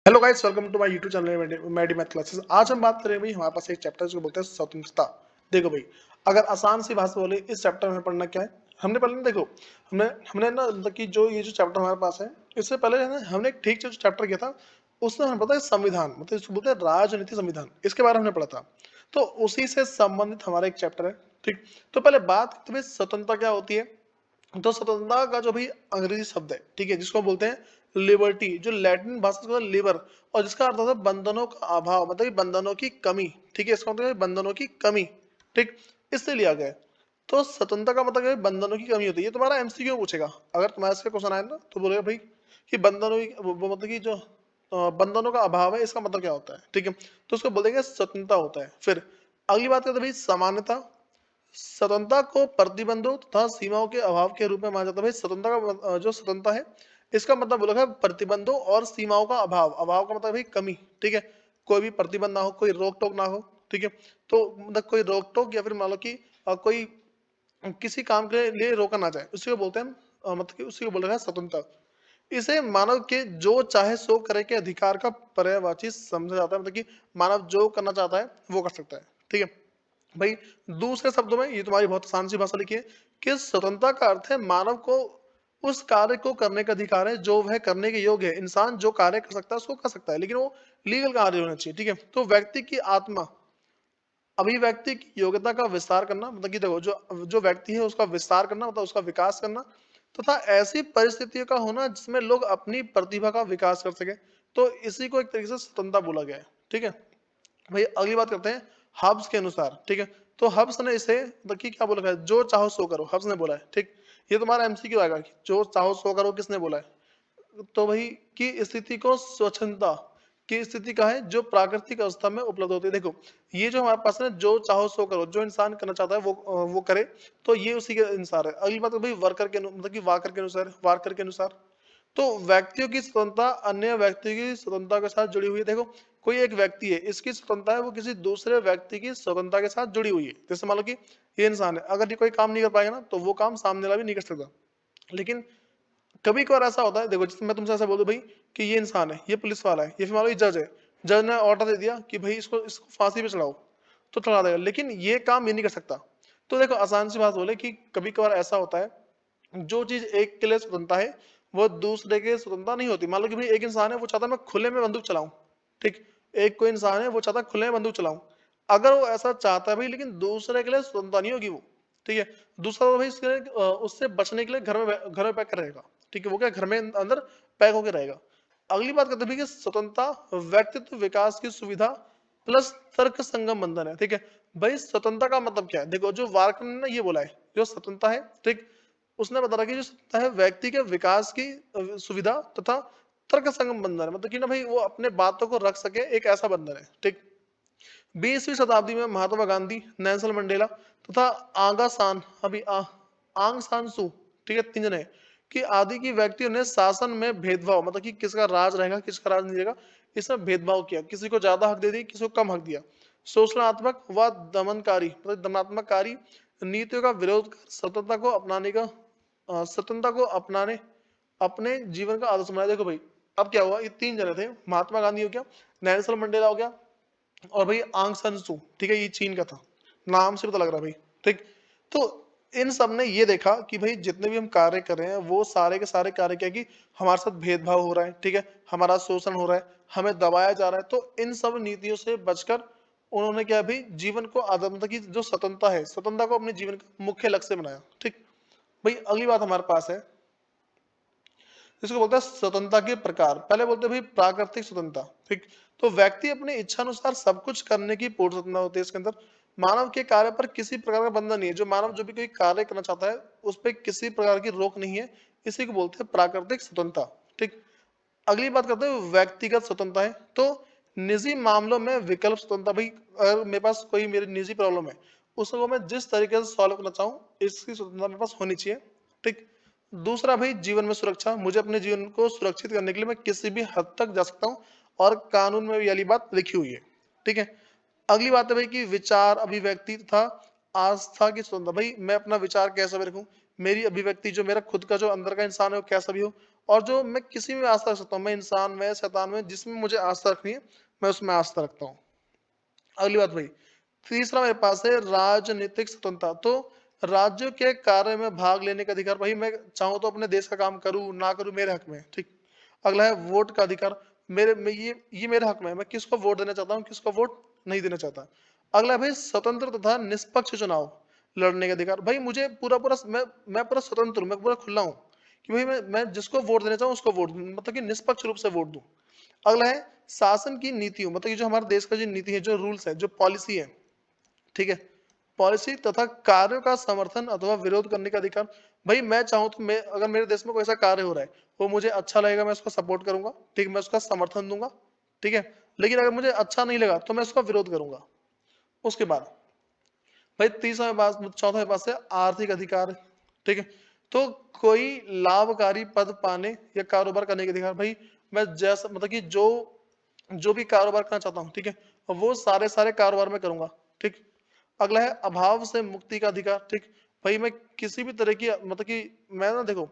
Hello guys, welcome to my YouTube channel Maddy math classes. आज हम बात करें भाई हमारे पास एक चैप्टर जो बोलते हैं स्वतंत्रता। देखो भाई, अगर आसान सी भाषा बोले इस चैप्टर में पढ़ना क्या है। हमने पहले देखो हमने हमने ना मतलब कि जो ये जो चैप्टर हमारे पास है, इससे पहले है ना हमने एक ठीक से जो चैप्टर किया था उसमें हमें पता है संविधान, मतलब इसको बोलते हैं राजनीति संविधान, इसके बारे में हमने पढ़ा था। तो उसी से संबंधित हमारा एक चैप्टर है। ठीक, तो पहले बात करते हैं स्वतंत्रता क्या होती है। तो स्वतंत्रता का जो भी अंग्रेजी शब्द है, ठीक है, जिसको हम बोलते हैं लिबर्टी, जो लैटिन भाषा से लिबर, और जिसका अर्थ होता है बंधनों का अभाव, मतलब कि बंधनों की कमी। ठीक है, इसका मतलब है बंधनों की कमी। ठीक, इससे लिया गया है। तो स्वतंत्रता का मतलब है बंधनों की कमी होती है। ये तुम्हारा एमसीक्यू पूछेगा, अगर तुम्हारे से क्वेश्चन आए ना तो बोलेगा भाई कि बंधनों की वो मतलब कि जो बंधनों का अभाव है, इसका मतलब क्या होता है। ठीक है, तो उसको बोलेंगे स्वतंत्रता होता है। फिर अगली बात करते हैं भाई समानता। स्वतंत्रता को प्रतिबंधों तथा सीमाओं के अभाव के रूप में माना जाता है। भाई स्वतंत्रता का जो स्वतंत्रता है, इसका मतलब बोला है प्रतिबंधों और सीमाओं का अभाव। अभाव का मतलब भाई कमी। ठीक है, कोई भी प्रतिबंध ना हो, कोई रोक टोक ना हो। ठीक है, तो मतलब कोई रोक टोक या फिर मान लो कि कोई किसी काम के लिए रोका ना जाए, उसी को बोलते हैं मतलब कि उसी को बोल रहा है स्वतंत्रता। इसे मानव के जो चाहे सो करे के अधिकार का पर्यायवाची समझा जाता है। मतलब कि मानव जो करना चाहता है वो कर सकता है। ठीक है भाई, दूसरे शब्दों में ये तुम्हारी बहुत आसान सी भाषा लिखी है कि स्वतंत्रता का अर्थ है मानव को उस कार्य को करने का अधिकार है जो वह करने के योग्य है। इंसान जो कार्य कर सकता है उसको कर सकता है, लेकिन वो लीगल कार्य होना चाहिए। ठीक है, तो व्यक्ति की आत्मा अभिव्यक्ति की योग्यता का विस्तार करना, मतलब कि देखो जो जो व्यक्ति है उसका विस्तार करना, मतलब उसका विकास करना, तथा ऐसी परिस्थितियों का होना जिसमें लोग अपनी प्रतिभा का विकास कर सके। तो इसी को एक तरीके से स्वतंत्रता बोला गया है। ठीक है भाई, अगली बात करते हैं हब्स के अनुसार। ठीक है, तो हब्स ने इसे मतलब कि क्या बोला है, जो चाहो सो करो, हब्स ने बोला है। ठीक, ये तुम्हारा एमसीक्यू आएगा कि जो चाहो सो करो किसने बोला है। तो भाई की स्थिति को स्वच्छंदता की स्थिति का है जो प्राकृतिक अवस्था में उपलब्ध होती है। देखो ये जो हमारे पास है जो चाहो सो करो, जो इंसान करना चाहता है वो करे, तो ये उसी के अनुसार है। अगली बात है भाई वर्कर के मतलब कि वाकर के अनुसार। तो व्यक्तियों की स्वतंत्रता अन्य व्यक्तियों की स्वतंत्रता के साथ जुड़ी हुई है। देखो कोई एक व्यक्ति है, इसकी स्वतंत्रता है वो किसी दूसरे व्यक्ति की स्वतंत्रता के साथ जुड़ी हुई है। जैसे मान लो कि ये इंसान है, अगर ये कोई काम नहीं कर पाएगा ना तो वो काम सामने वाला भी नहीं कर सकता। लेकिन कभी कभार ऐसा होता है, देखो जैसे मैं तुमसे ऐसा बोल दूं भाई कि ये इंसान है, ये पुलिस वाला है, ये फिर मान लो ये जज है, जज ने ऑर्डर दे दिया कि भाई इसको इसको फांसी पे चढ़ाओ, तो चढ़ा देगा, लेकिन ये काम ये नहीं कर सकता। तो देखो आसान सी बात बोले कि कभी कभार ऐसा होता है जो चीज एक के लिए स्वतंत्रता है वो दूसरे के स्वतंत्रता नहीं होती। मान लो कि भाई एक इंसान है वो चाहता है मैं खुले में बंदूक चलाऊं। ठीक, एक कोई इंसान है वो चाहता है खुले में बंदूक चलाऊं। अगर वो ऐसा चाहता है भाई, लेकिन दूसरे के लिए स्वतंत्रता नहीं होगी वो। ठीक है, दूसरा तो भाई उससे बचने के लिए घर में पैक रहेगा। ठीक है, वो क्या घर में अंदर पैक होकर रहेगा। अगली बात करते हैं कि स्वतंत्रता व्यक्तित्व विकास की सुविधा प्लस तर्क संगम बंधन है। ठीक है भाई, स्वतंत्रता का मतलब क्या है। देखो जो वार्कन ने ये बोला है जो स्वतंत्रता है, ठीक, उसने बता रहा कि जो स्वतंत्रता है व्यक्ति के विकास की सुविधा तथा तर्क संगम बंधन है। मतलब कि ना भाई वो अपने बातों को रख सके, एक ऐसा बंधन है। ठीक, 20वीं शताब्दी में महात्मा गांधी, नेल्सन मंडेला तथा आगा सान अभी आंग सान सू, ठीक है, तीन जने कि आदि की व्यक्तियों ने शासन में भेदभाव, मतलब कि किसका राज रहेगा किसका राज नहीं रहेगा, इसमें भेदभाव किया। किसी को ज्यादा हक दे दिया, किसी को कम हक दिया। शोषणात्मक व दमनकारी मतलब दमनात्मककारी नीतियों का विरोध कर स्वतंत्रता को अपनाने का स्वतंत्रता को अपनाने अपने जीवन का आदर्श बनाया। देखो भाई अब क्या हुआ, ये तीन जने थे, महात्मा गांधी हो गया, नेल्सन मंडेला हो गया, और भाई आंग सन सू। ठीक है, ये चीन का था, नाम से पता लग रहा भाई। ठीक, तो इन सब ने ये देखा कि भाई जितने भी हम कार्य कर रहे हैं वो सारे के सारे कार्य क्या कि हमारे साथ भेदभाव हो रहा है। ठीक है, हमारा शोषण हो रहा है, हमें दबाया जा रहा है। तो इन सब नीतियों से बचकर उन्होंने क्या भी जीवन को मतलब की जो स्वतंत्रता है, स्वतंत्रता को अपने जीवन का मुख्य लक्ष्य बनाया। ठीक भाई, अगली बात हमारे पास है जिसको बोलते हैं स्वतंत्रता के प्रकार। पहले बोलते हैं भाई प्राकृतिक स्वतंत्रता। ठीक, तो व्यक्ति अपनी इच्छा अनुसार सब कुछ करने की पूर्ण स्वतंत्रता होती है। इसके अंदर मानव के कार्य पर किसी प्रकार का बंधन नहीं है। जो मानव जो भी कोई कार्य करना चाहता है उस पर किसी प्रकार की रोक नहीं है, इसी को बोलते हैं प्राकृतिक स्वतंत्रता। ठीक, अगली बात करते हैं व्यक्तिगत स्वतंत्रता है। तो निजी मामलों में विकल्प स्वतंत्रता। भाई अगर मेरे पास कोई मेरी निजी प्रॉब्लम है उसको मैं जिस तरीके से सॉल्व करना चाहूँ, इसकी स्वतंत्रता मेरे पास होनी चाहिए। ठीक, दूसरा भाई जीवन में सुरक्षा। मुझे अपने जीवन को सुरक्षित करने के लिए मैं किसी भी हद तक जा सकता हूँ, और कानून में भी वाली बात लिखी हुई है। ठीक है, अगली बात है भाई कि विचार अभिव्यक्ति तथा आस्था की स्वतंत्रता। भाई मैं अपना विचार कैसा भी रखूं, मेरी अभिव्यक्ति जो मेरा खुद का जो अंदर का इंसान है वो कैसा भी हो, और जो मैं किसी में आस्था रख सकता हूँ, मैं इंसान में, शैतान में, जिसमें मुझे आस्था रखनी है मैं उसमें आस्था रखता हूँ। अगली बात भाई, तीसरा मेरे पास है राजनीतिक स्वतंत्रता। तो राज्यों के कार्य में भाग लेने का अधिकार, भाई मैं चाहूँ तो अपने देश का काम करूँ ना करूँ मेरे हक में है, ठीक। अगला है वोट का अधिकार, मेरे में ये मेरे हक में है, मैं किसको वोट देना चाहता हूँ, किसको वोट नहीं देना चाहता। अगला है भाई स्वतंत्र तथा निष्पक्ष चुनाव लड़ने का अधिकार, भाई मुझे पूरा पूरा मैं पूरा स्वतंत्र हूँ, मैं पूरा खुला हूँ कि भाई मैं जिसको वोट देना चाहूँ उसको वोट दूं, मतलब कि निष्पक्ष रूप से वोट दूं। अगला है शासन की नीतियों, मतलब ये जो हमारे देश का जो नीति है, जो रूल्स है, जो पॉलिसी है, ठीक है, पॉलिसी तथा कार्यों का समर्थन अथवा विरोध करने का अधिकार, भाई मैं चाहूँ तो मैं, अगर मेरे देश में कोई ऐसा कार्य हो रहा है वो मुझे अच्छा लगेगा मैं उसको सपोर्ट करूंगा, ठीक, मैं उसका समर्थन दूंगा, ठीक है। लेकिन अगर मुझे अच्छा नहीं लगा तो मैं उसका विरोध करूंगा। उसके बाद भाई तीसरा मेरे पास, चौथा मेरे पास है आर्थिक अधिकार, ठीक है। तो कोई लाभकारी पद पाने या कारोबार करने के अधिकार, भाई मैं जैसा, मतलब कि जो जो भी कारोबार करना चाहता हूँ, ठीक है, वो सारे सारे कारोबार में करूंगा, ठीक। अगला है अभाव से मुक्ति का अधिकार, ठीक। भाई मैं किसी भी तरह की, मतलब कि मैं ना देखो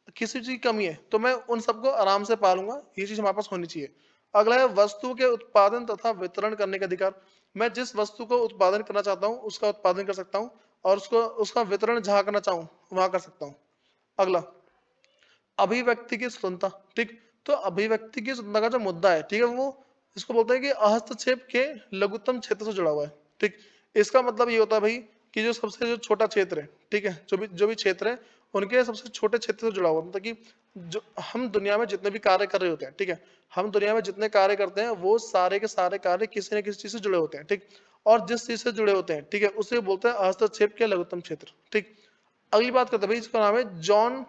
किसी चीज की कमी है तो मैं उन सबको आराम से पालूंगा, ये चीज हमारे पास होनी चाहिए। अगला है वस्तु के उत्पादन तथा वितरण करने का अधिकार, मैं जिस वस्तु को उत्पादन करना चाहता हूँ उसका उत्पादन कर सकता हूँ और उसको उसका वितरण जहां करना चाहूँ वहां कर सकता हूँ। अगला अभिव्यक्ति की स्वतंत्रता, ठीक। तो अभिव्यक्ति की स्वतंत्रता का जो मुद्दा है, ठीक है, वो इसको बोलते हैं कि हस्तक्षेप के लघुत्तम क्षेत्र से जुड़ा हुआ है, ठीक। इसका मतलब ये होता है भाई कि जो सबसे जो छोटा क्षेत्र है, ठीक है, जो भी क्षेत्र है उनके सबसे छोटे क्षेत्र से जुड़ा हुआ है। मतलब कि जो हम दुनिया में जितने भी कार्य कर रहे होते हैं, ठीक है, हम दुनिया में जितने कार्य करते हैं वो सारे के सारे कार्य किसी न किसी चीज से जुड़े होते हैं, ठीक। और जिस चीज से जुड़े होते हैं, ठीक है, उसे बोलते हैं हस्तक्षेप के लघुत्तम क्षेत्र, ठीक। अगली बात करते हैं भाई, इसका नाम है जॉन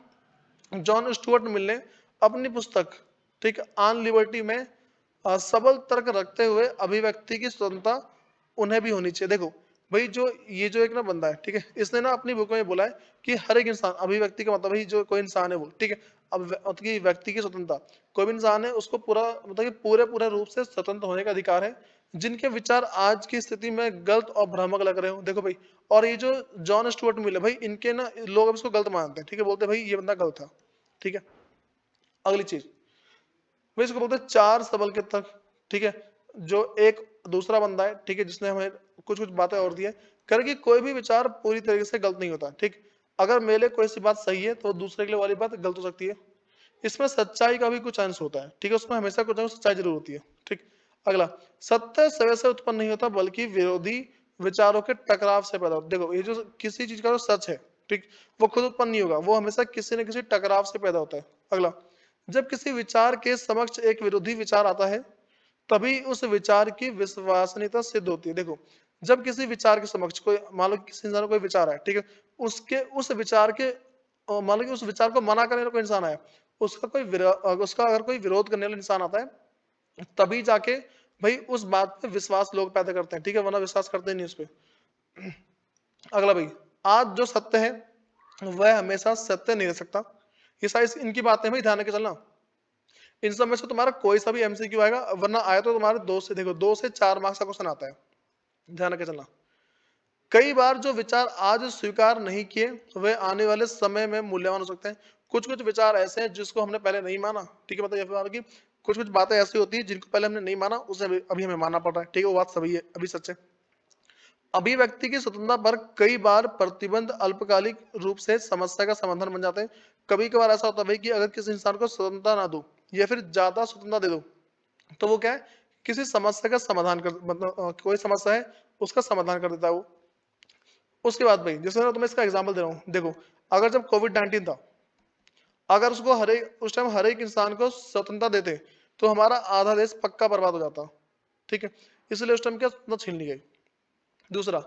जॉन स्टुअर्ट मिल ने अपनी पुस्तक, ठीक, ऑन लिबर्टी में सबल तर्क रखते हुए अभिव्यक्ति की स्वतंत्रता उन्हें भी होनी चाहिए। देखो भाई, जो ये जो एक ना बंदा है, ठीक है, इसने ना अपनी बुक में बोला है कि हर एक इंसान, अभिव्यक्ति का मतलब भाई जो कोई इंसान है वो, ठीक है, अब मतलब कि व्यक्ति की स्वतंत्रता, कोई भी इंसान है उसको पूरा, मतलब कि पूरे पूरे रूप से स्वतंत्र होने का अधिकार है जिनके विचार आज की स्थिति में गलत और भ्रामक लग रहे हो। देखो भाई, और ये जो जॉन स्टुअर्ट मिल है भाई, इनके ना लोग अब इसको गलत मानते हैं, ठीक है, बोलते हैं भाई ये बंदा गलत था, ठीक है। अगली चीज भाई, इसको बोलते हैं चार सबल के तर्क, ठीक है, जो एक दूसरा बंदा है, ठीक है, जिसने हमें कुछ कुछ बातें और दी है, कर कि कोई भी विचार पूरी तरीके से गलत नहीं होता, ठीक। अगर मेरे लिए कोई सी बात सही है तो दूसरे के लिए वाली बात गलत हो सकती है, इसमें सच्चाई का भी कुछ अंश होता है, ठीक है, उसमें हमेशा कुछ ना कुछ सच्चाई जरूर होती है, ठीक। अगला सत्य स्वयं से उत्पन्न नहीं होता बल्कि विरोधी विचारों के टकराव से पैदा होता है। देखो ये जो किसी चीज का जो सच है, ठीक, वो खुद उत्पन्न नहीं होगा, वो हमेशा किसी न किसी टकराव से पैदा होता है। अगला जब किसी विचार के समक्ष एक विरोधी विचार आता है तभी उस विचार की विश्वसनीयता सिद्ध होती है। देखो जब किसी विचार के समक्ष कोई, मान लो किसी इंसान को कोई विचार है, ठीक है, उसके उस विचार के मान लो कि उस विचार को मना करने वाला कोई इंसान आया, उसका अगर कोई विरोध करने वाला इंसान आता है तभी जाके भाई उस बात पे विश्वास लोग पैदा करते हैं, ठीक है, वरना विश्वास करते नहीं उस पर। अगला भाई, आज जो सत्य है वह हमेशा सत्य नहीं रह सकता। ये सारी इनकी बातें भाई ध्यान रखे चलना। इन सब में से तुम्हारा कोई सा भी एमसीक्यू आएगा, वरना आया तो तुम्हारे दो से, देखो 2 से 4 मार्क्स का क्वेश्चन आता है, ध्यान रखे चलना। कई बार जो विचार आज स्वीकार नहीं किए वे आने वाले समय में मूल्यवान हो सकते हैं। कुछ कुछ विचार ऐसे हैं जिसको हमने पहले नहीं माना, ठीक है, मतलब ये बात कि कुछ कुछ बातें ऐसी होती है जिनको पहले हमने नहीं माना, उसे अभी हमें मानना पड़ रहा है, ठीक है, वो बात सही है, अभी सच है। अभिव्यक्ति की स्वतंत्रता पर कई बार प्रतिबंध अल्पकालिक रूप से समस्या का समाधान बन जाते हैं। कभी कभार ऐसा होता है भाई कि अगर किसी इंसान को स्वतंत्रता ना दो या फिर ज्यादा स्वतंत्रता दे दो तो वो क्या है, किसी समस्या का समाधान कर, मतलब कोई समस्या है उसका समाधान कर देता है वो। उसके बाद भाई जैसे मैं तुम्हें इसका एग्जांपल दे रहा हूँ, देखो अगर जब कोविड-19 था, अगर उसको हर एक उस टाइम हर एक इंसान को स्वतंत्रता देते तो हमारा आधा देश पक्का बर्बाद हो जाता, ठीक है, इसलिए उस टाइम क्या स्वतंत्रता छीन ली गई। दूसरा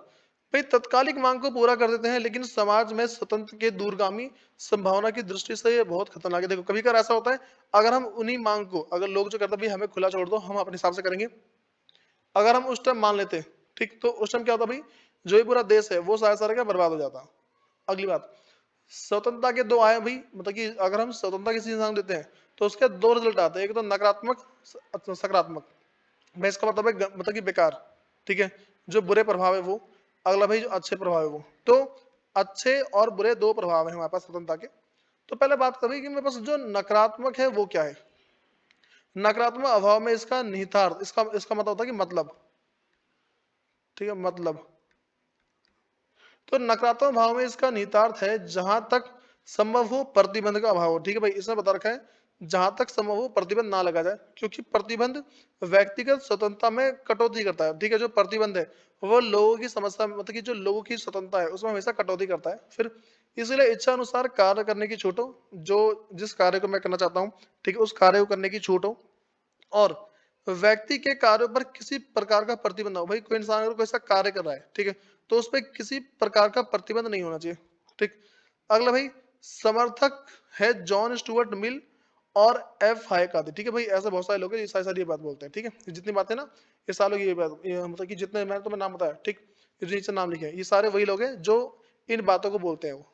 भाई तत्कालिक मांग को पूरा कर देते हैं लेकिन समाज में स्वतंत्र के दूरगामी संभावना की दृष्टि से ये बहुत खतरनाक है। देखो कभी कभार ऐसा होता है, अगर हम उन्हीं मांग को, अगर लोग जो कहते हैं भाई हमें खुला छोड़ दो हम अपने हिसाब से करेंगे, अगर हम उस टाइम मान लेते, ठीक, तो उस टाइम क्या होता भाई, जो ये पूरा देश है वो सारा सारा क्या बर्बाद हो जाता। अगली बात, स्वतंत्रता के दो आए भाई, मतलब कि अगर हम स्वतंत्रता किसी इंसान को देते हैं तो उसके दो रिजल्ट आते हैं, एक तो नकारात्मक, सकारात्मक। मैं इसका मतलब है मतलब कि बेकार, ठीक है, जो बुरे प्रभाव है वो। अगला भाई जो अच्छे प्रभाव है वो। तो अच्छे और बुरे दो प्रभाव है हमारे पास स्वतंत्रता के। तो पहले बात करें कि मेरे पास जो नकारात्मक है वो क्या है। नकारात्मक अभाव में इसका निहितार्थ, इसका इसका मतलब होता है कि मतलब, ठीक है, मतलब। तो नकारात्मक भाव में इसका निहितार्थ है जहां तक संभव हो प्रतिबंध का अभाव हो। ठीक है भाई, इसमें बता रखा है जहां तक संभव हो प्रतिबंध ना लगा जाए, क्योंकि प्रतिबंध व्यक्तिगत स्वतंत्रता में कटौती करता है। ठीक है, जो प्रतिबंध है वो लोगों की समस्या, मतलब कि जो लोगों की स्वतंत्रता है उसमें हमेशा कटौती करता है। फिर इसलिए इच्छा अनुसार कार्य करने की छूट हो, जो जिस कार्य को मैं करना चाहता हूँ, ठीक है, उस कार्य को करने की छूट हो। और व्यक्ति के कार्यों पर किसी प्रकार का प्रतिबंध ना हो। भाई कोई इंसान अगर कोई ऐसा कार्य कर रहा है, ठीक है, तो उस पर किसी प्रकार का प्रतिबंध नहीं होना चाहिए। ठीक। अगला भाई, समर्थक है जॉन स्टुअर्ट मिल और एफ हाइक आदि। ठीक है भाई, ऐसे बहुत सारे लोग हैं ये सारी सारी ये बात बोलते हैं। ठीक है, ये जितनी बातें ना, ये सारे लोग ये बात, ये मतलब कि जितने मैंने तुम्हें नाम बताया, ठीक, ये जो नीचे नाम लिखे हैं, ये सारे वही लोग हैं जो इन बातों को बोलते हैं वो।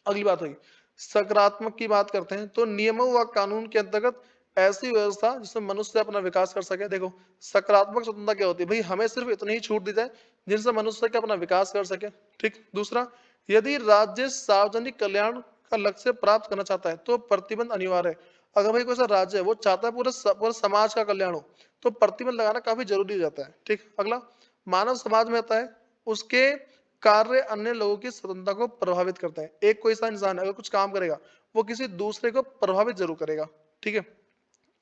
अगली बात हुई सकारात्मक की बात करते हैं, तो नियमों व कानून के अंतर्गत ऐसी व्यवस्था जिसमें मनुष्य अपना विकास कर सके। देखो सकारात्मक स्वतंत्रता क्या होती है भाई, हमें सिर्फ इतनी ही छूट दी जाए जिनसे मनुष्य के अपना विकास कर सके। ठीक। दूसरा, यदि राज्य सार्वजनिक कल्याण का लक्ष्य प्राप्त करना चाहता है तो प्रतिबंध अनिवार्य है। अगर भाई कोई सा राज्य है वो चाहता है पूरे समाज का कल्याण हो, तो प्रतिबंध लगाना काफी जरूरी हो जाता है। ठीक। अगला, मानव समाज में आता है उसके कार्य अन्य लोगों की स्वतंत्रता को प्रभावित करते हैं। एक कोई सा इंसान अगर कुछ काम करेगा वो किसी दूसरे को प्रभावित जरूर करेगा। ठीक है।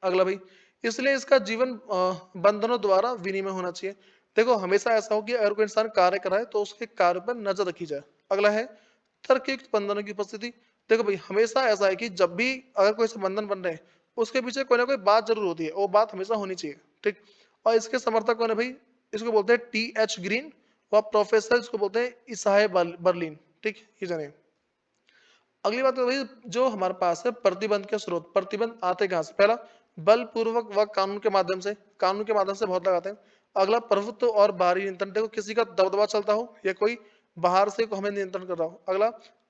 अगला भाई, इसलिए इसका जीवन बंधनों द्वारा विनिमय होना चाहिए। देखो हमेशा ऐसा हो कि अगर कोई इंसान कार्य कराए तो उसके कार्य पर नजर रखी जाए। अगला है तर्कयुक्त बंधनों की उपस्थिति। देखो भाई हमेशा ऐसा है कि जब भी अगर कोई से बंधन बन रहे हैं उसके पीछे कोई ना कोई बात जरूर होती है, वो बात हमेशा होनी चाहिए। ठीक। और इसके समर्थक कौन है भाई, इसको बोलते हैं T.H. ग्रीन व प्रोफेसर इसको बोलते हैं इसाहे बर्लिन। ठीक, ये जाने। अगली बात तो भाई जो हमारे पास है प्रतिबंध के स्रोत, प्रतिबंध आते कहां से। पहला, बलपूर्वक व कानून के माध्यम से, कानून के माध्यम से बहुत लगाते हैं। अगला, प्रभुत्व और बाहरी नियंत्रण। देखो किसी का दबदबा चलता हो या कोई बाहर से हमें नियंत्रण कर रहा हो। अगला,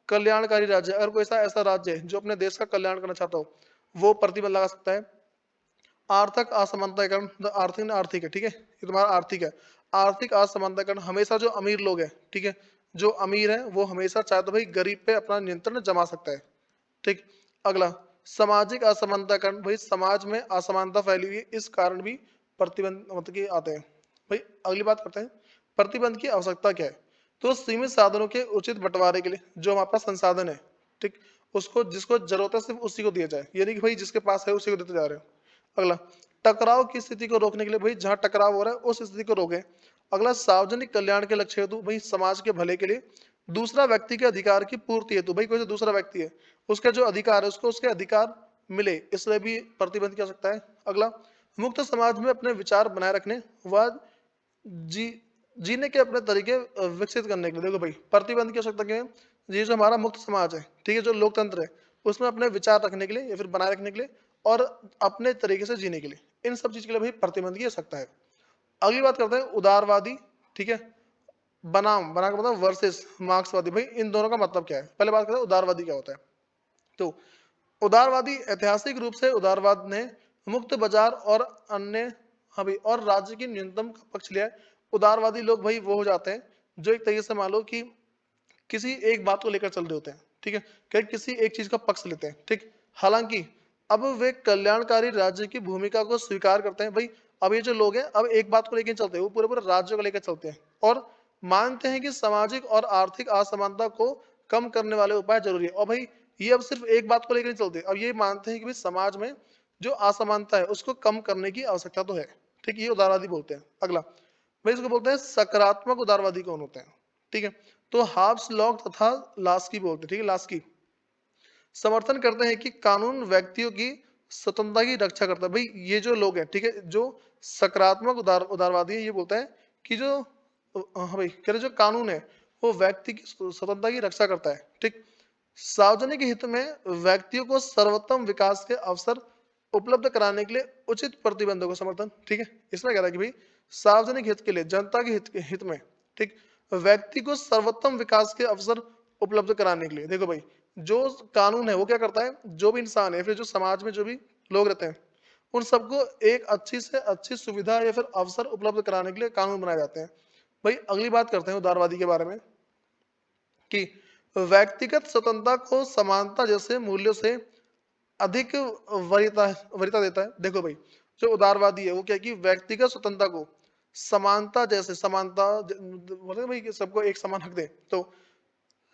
कल्याणकारी राज्य, अगर कोई ऐसा ऐसा राज्य है जो अपने देश का कल्याण करना चाहता हो वो प्रतिबंध लगा सकता है। आर्थिक असमानताकरण, आर्थिक ना आर्थिक है, ठीक है, ये तुम्हारा आर्थिक है। आर्थिक असमानताकरण, हमेशा जो अमीर लोग हैं, ठीक है, जो अमीर है वो हमेशा चाहे तो भाई गरीब पे अपना नियंत्रण जमा सकता है। ठीक। अगला, सामाजिक असमानताकरण, भाई समाज में असमानता फैली हुई है इस कारण भी प्रतिबंध मतलब कि आते हैं। भाई अगली बात करते हैं प्रतिबंध की आवश्यकता क्या है। तो सीमित साधनों के उचित बंटवारे के लिए, जो हमारे पास संसाधन है, ठीक, उसको जिसको जरूरत है सिर्फ उसी को दिया जाए, ये नहीं कि भाई जिसके पास है उसी को देते जा रहे हो। अगला, टकराव की स्थिति को रोकने के लिए, भाई जहां टकराव हो रहा है उस स्थिति को रोके। अगला, सार्वजनिक कल्याण के लक्ष्य हेतु, भाई समाज के भले के लिए। दूसरा, व्यक्ति के अधिकार की पूर्ति हेतु, भाई कोई दूसरा व्यक्ति है उसका जो अधिकार है उसको उसके अधिकार मिले, इसलिए भी प्रतिबंध किया सकता है। अगला, मुक्त समाज में अपने विचार बनाए रखने व जी जीने के अपने तरीके विकसित करने के लिए। देखो भाई प्रतिबंध की आवश्यकता क्यों है, ये जो हमारा मुक्त समाज है, ठीक है, जो लोकतंत्र है उसमें अपने विचार रखने के लिए या फिर बनाए रखने के लिए और अपने तरीके से जीने के लिए, इन सब चीज के लिए भाई प्रतिबंध की आवश्यकता है। अगली बात करते हैं उदारवादी। ठीक है, बनाम बना का मतलब वर्सेस मार्क्सवादी। भाई इन दोनों का मतलब क्या है, पहले बात करते हैं उदारवादी क्या होता है। तो उदारवादी, ऐतिहासिक रूप से उदारवाद ने मुक्त बाजार और अन्य, हाँ भाई, और राज्य की न्यूनतम का पक्ष लिया है। उदारवादी लोग भाई वो हो जाते हैं जो एक तरीके से मान लो कि किसी एक बात को लेकर चल रहे होते हैं, ठीक है, कि किसी एक चीज का पक्ष लेते हैं। ठीक। हालांकि अब वे कल्याणकारी राज्य की भूमिका को स्वीकार करते हैं। भाई अब ये जो लोग हैं अब एक बात को लेकर चलते हैं, वो पूरे पूरे राज्य को लेकर चलते हैं और मानते हैं कि सामाजिक और आर्थिक असमानता को कम करने वाले उपाय जरूरी है। और भाई ये अब सिर्फ एक बात को लेकर नहीं चलते, अब ये मानते हैं कि भाई समाज में जो असमानता है उसको कम करने की आवश्यकता तो है। ठीक, ये उदारवादी बोलते हैं। अगला भाई इसको बोलते हैं सकारात्मक उदारवादी कौन होते हैं। ठीक है, तो हाब्स लॉक तथा लास्की बोलते हैं। ठीक है, लास्की समर्थन करते हैं कि कानून व्यक्तियों की स्वतंत्रता की रक्षा करता है। भाई ये जो लोग हैं, ठीक है, जो सकारात्मक उदारवादी है, ये बोलता है कि जो हाँ भाई कह रहे जो कानून है वो व्यक्ति की स्वतंत्रता की रक्षा करता है। ठीक। सार्वजनिक हित में व्यक्तियों को सर्वोत्तम विकास के अवसर उपलब्ध कराने के लिए उचित प्रतिबंधों का समर्थन। ठीक है, इसमें कह रहा है कि भाई सार्वजनिक हित के लिए, जनता के हित में, ठीक, व्यक्ति को सर्वोत्तम विकास के अवसर उपलब्ध कराने के लिए। देखो भाई जो कानून है वो क्या करता है, जो भी इंसान है फिर जो समाज में जो भी लोग रहते हैं उन सबको एक अच्छी से अच्छी सुविधा या फिर अवसर उपलब्ध कराने के लिए कानून बनाए जाते हैं। भाई अगली बात करते हैं उदारवादी के बारे में कि व्यक्तिगत स्वतंत्रता को समानता जैसे मूल्यों से अधिक वरीयता वरीयता देता है। देखो भाई, जो उदारवादी है वो क्या है कि व्यक्तिगत स्वतंत्रता को समानता जैसे समानता बोलते हैं भाई कि सबको एक समान हक दे, तो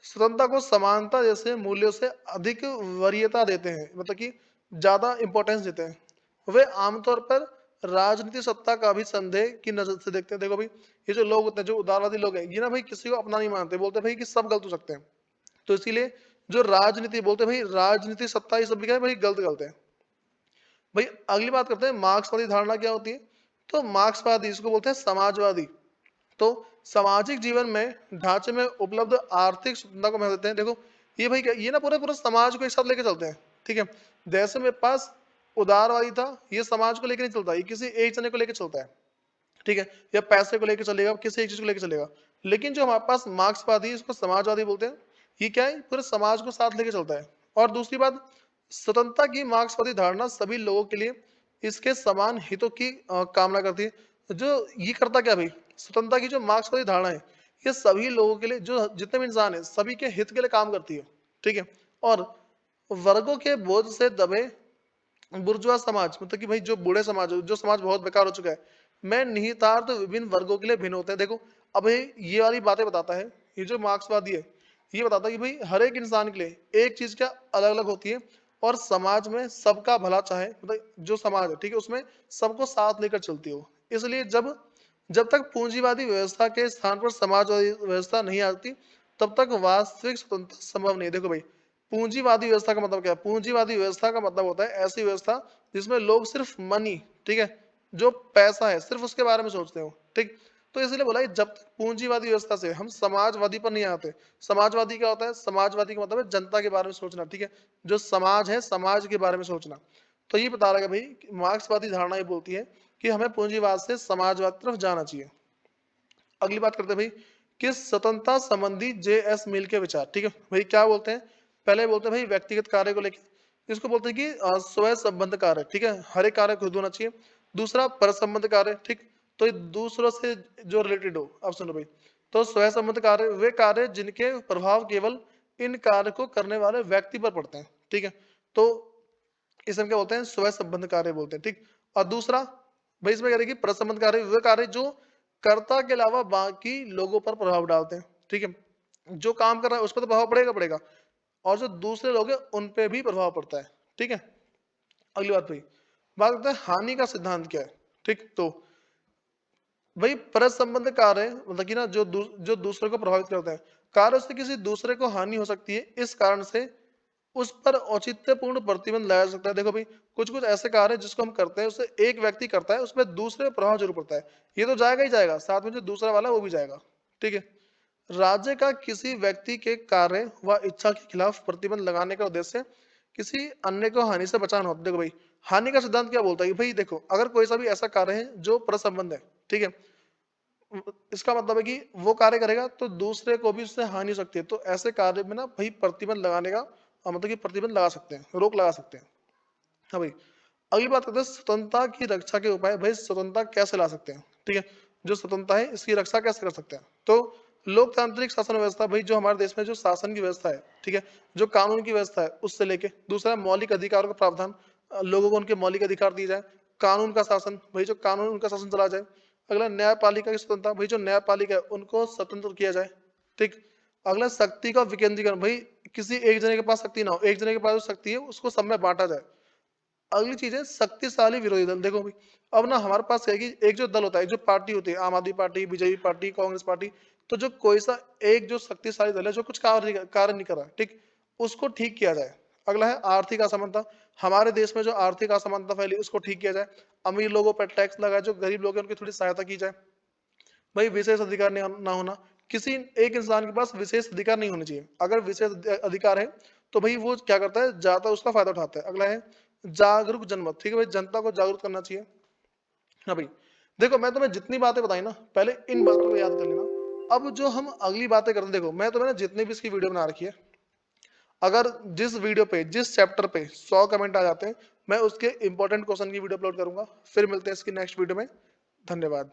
स्वतंत्रता को समानता जैसे मूल्यों से अधिक वरीयता देते हैं, मतलब कि ज्यादा इंपॉर्टेंस देते हैं। वे आमतौर पर राजनीतिक सत्ता का भी संदेह की नजर से देखते हैं। देखो भाई, ये जो लोग होते हैं, जो उदारवादी लोग हैं, ये ना भाई किसी को अपना नहीं मानते, बोलते हैं भाई कि सब गलत हो सकते हैं। तो इसीलिए जो राजनीति बोलते हैं भाई, राजनीतिक सत्ता ये सब भी क्या है भाई, गलत गलत है। भाई अगली बात करते हैं, मार्क्सवादी धारणा क्या होती है। तो मार्क्सवादी इसको बोलते हैं समाजवादी। तो सामाजिक जीवन में ढांचे में उपलब्ध आर्थिक स्वतंत्रता को महत्व देते हैं। देखो ये भाई क्या, ये ना पूरे पूरे समाज को एक साथ लेके चलते हैं, ठीक है। जैसे मेरे पास उदारवादी था, ये समाज को लेकर नहीं चलता, ये किसी एक जने को लेकर चलता है, ठीक है, या पैसे को लेकर चलेगा, किसी एक चीज को लेकर चलेगा। लेकिन जो हमारे पास मार्क्सवादी, इसको समाजवादी बोलते हैं, ये क्या है, पूरे समाज को साथ लेकर चलता है। और दूसरी बात, स्वतंत्रता की मार्क्सवादी धारणा सभी लोगों के लिए इसके समान हितों की कामना करती है। जो ये करता क्या भाई, स्वतंत्रता की जो मार्क्सवादी धारणा है, ये सभी लोगों के लिए, जो जितने भी इंसान है, सभी के हित के लिए काम करती है, ठीक है। और वर्गों के बोझ से दबे बुर्जुआ समाज, मतलब कि भाई जो बूढ़े समाज, जो समाज बहुत बेकार हो चुका है, में निहितार्थ विभिन्न वर्गों के लिए भिन्न होते हैं। देखो अब ये वाली बातें बताता है, ये जो मार्क्सवादी है, ये बताता है कि भाई हर एक इंसान के लिए एक चीज क्या अलग अलग होती है, और समाज में सबका भला चाहे, मतलब जो समाज है, ठीक है, उसमें सबको साथ लेकर चलती हो। इसलिए जब जब तक पूंजीवादी व्यवस्था के स्थान पर समाजवादी व्यवस्था नहीं आती, तब तक वास्तविक स्वतंत्रता संभव नहीं है। देखो भाई, पूंजीवादी व्यवस्था का मतलब क्या है, पूंजीवादी व्यवस्था का मतलब होता है ऐसी व्यवस्था जिसमें लोग सिर्फ मनी, ठीक है, जो पैसा है सिर्फ उसके बारे में सोचते हो, ठीक। तो इसलिए बोला है, जब तक पूंजीवादी व्यवस्था से हम समाजवादी पर नहीं आते। समाजवादी क्या होता है, समाजवादी का मतलब है जनता के बारे में सोचना, ठीक है, जो समाज है समाज के बारे में सोचना। तो ये बता रहा है भाई, मार्क्सवादी धारणा ये बोलती है कि हमें पूंजीवाद से समाजवाद की तरफ जाना चाहिए। अगली बात करते हैं भाई, किस स्वतंत्रता संबंधी जे.एस. मिल के विचार, ठीक है भाई, क्या बोलते हैं। पहले बोलते हैं भाई व्यक्तिगत कार्य को लेकर, इसको बोलते हैं कि स्वयं संबंध कार्य, ठीक है, हर एक कार्य खुद होना चाहिए। दूसरा पर संबंध कार्य, ठीक, तो ये दूसरों से जो रिलेटेड हो। अब सुनो भाई, तो स्वयं संबंध कार्य वे कार्य जिनके प्रभाव केवल इन कार्य को करने वाले व्यक्ति पर पड़ते हैं, ठीक है। तो इसे हम क्या बोलते हैं, स्वयं संबंध कार्य बोलते हैं, ठीक। और दूसरा भाई इसमें कह रहे हैं कि प्रसंबंध कार्य वे कार्य जो कर्ता के अलावा बाकी लोगों पर प्रभाव डालते हैं, ठीक है। जो काम कर रहा है उस पर तो प्रभाव पड़ेगा पड़ेगा, और जो दूसरे लोग हैं उन पे भी प्रभाव पड़ता है, ठीक है। अगली बात भाई, बात करते हैं हानि का सिद्धांत क्या है, ठीक। तो भाई परस्पर कार्य मतलब कि ना जो दूसरे को प्रभावित करते हैं, कार्य से किसी दूसरे को हानि हो सकती है, इस कारण से उस पर औचित्यपूर्ण प्रतिबंध लगाया जा सकता है। देखो भाई, कुछ कुछ ऐसे कार्य हैं जिसको हम करते हैं, उससे एक व्यक्ति करता है, उसमें दूसरे पर प्रभाव जरूर पड़ता है, ये तो जाएगा ही जाएगा, साथ में जो दूसरा वाला है वो भी जाएगा, ठीक है। राज्य का किसी व्यक्ति के कार्य व इच्छा के खिलाफ प्रतिबंध लगाने का उद्देश्य किसी अन्य को हानि से बचाना होता है। देखो भाई, हानि का सिद्धांत क्या बोलता है कि भाई देखो, अगर कोई सा भी ऐसा कार्य है जो परसंबंध है, ठीक है, इसका मतलब है कि वो कार्य करेगा तो दूसरे को भी उससे हानि हो सकती है, तो ऐसे कार्य में ना भाई प्रतिबंध लगाने का मतलब कि प्रतिबंध लगा सकते हैं, रोक लगा सकते हैं। हाँ भाई, अगली बात करते हैं स्वतंत्रता की रक्षा के उपाय। भाई स्वतंत्रता कैसे ला सकते हैं, ठीक है, जो स्वतंत्रता है इसकी रक्षा कैसे कर सकते हैं। तो लोकतांत्रिक शासन व्यवस्था, भाई जो हमारे देश में जो शासन की व्यवस्था है, ठीक है, जो कानून की व्यवस्था है उससे लेके, दूसरा मौलिक अधिकारों का प्रावधान, लोगों को उनके मौलिक अधिकार दिए जाए। कानून का शासन, भाई जो कानून उनका शासन चला जाए। अगला न्यायपालिका की स्वतंत्रता, भाई जो न्यायपालिका है उनको स्वतंत्र किया जाए, ठीक। अगला शक्ति का विकेंद्रीकरण, भाई किसी एक जने के पास शक्ति ना हो, एक जने के पास जो शक्ति है उसको सब में बांटा जाए। अगली चीज है शक्तिशाली विरोधी दल। देखो भाई, अब ना हमारे पास है कि एक जो दल होता है, जो पार्टी होती है, आम आदमी party, BJP party, Congress party, तो जो कोई सा एक जो शक्तिशाली दल है जो कुछ कार्य नहीं कर रहा, ठीक, उसको ठीक किया जाए। अगला है आर्थिक असमानता, हमारे देश में जो आर्थिक असमानता फैली उसको ठीक किया जाए। अमीर लोगों पर टैक्स लगाए, जो गरीब लोग हैं उनकी थोड़ी सहायता की जाए। भाई विशेष अधिकार नहीं ना होना, किसी एक इंसान के पास विशेष अधिकार नहीं होने चाहिए। अगर विशेष अधिकार है तो भाई वो क्या करता है, ज्यादा उसका फायदा उठाता है। अगला है जागरूक जनमत, ठीक है भाई, जनता को जागरूक करना चाहिए। हाँ भाई, देखो मैं तुम्हें जितनी बातें बताई ना, पहले इन बातों को याद कर लेना। अब जो हम अगली बातें करते हैं, देखो मैं तुम्हें ना जितनी भी इसकी वीडियो बना रखी है, अगर जिस वीडियो पे जिस चैप्टर पे 100 कमेंट आ जाते हैं, मैं उसके इंपॉर्टेंट क्वेश्चन की वीडियो अपलोड करूंगा। फिर मिलते हैं इसकी नेक्स्ट वीडियो में। धन्यवाद।